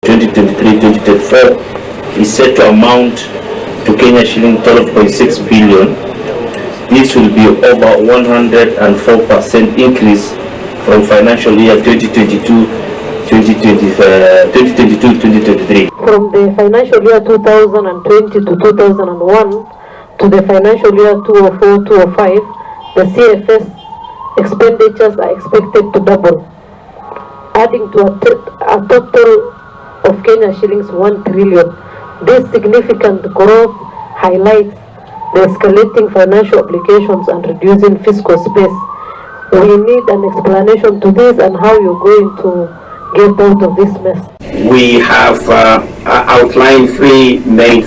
2023-2024 is set to amount to Kenya shilling 12.6 billion. This will be over 104% increase from financial year 2022-2023. From the financial year 2020 to 2001 to the financial year 2004-2005, the CFS expenditures are expected to double, adding to a total of Kenya shillings 1 trillion. This significant growth highlights the escalating financial obligations and reducing fiscal space. We need an explanation to this and how you're going to get out of this mess. We have outlined three main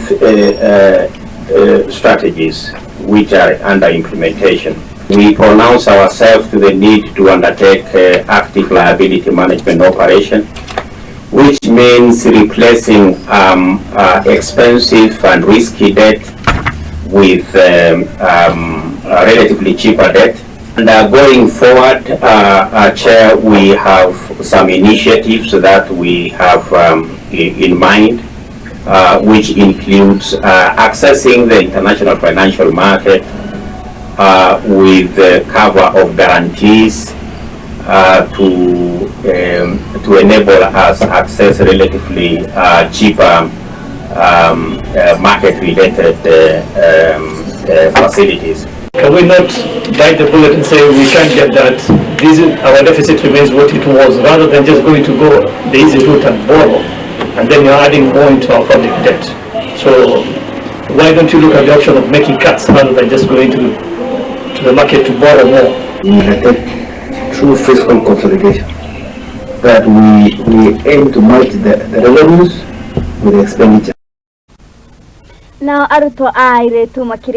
strategies which are under implementation. We pronounce ourselves to the need to undertake active liability management operation, which means replacing expensive and risky debt with relatively cheaper debt. And going forward, Chair, we have some initiatives that we have in mind, which includes accessing the international financial market with the cover of guarantees to enable us access relatively cheaper market-related facilities. Can we not bite the bullet and say we can't get that? Our deficit remains what it was, rather than just going to go the easy route and borrow, and then you're adding more into our public debt. So why don't you look at the option of making cuts rather than just going to the market to borrow more? Through fiscal consolidation, that we aim to match the revenues with the expenditure. Now, arutwo a airĩtu Makiria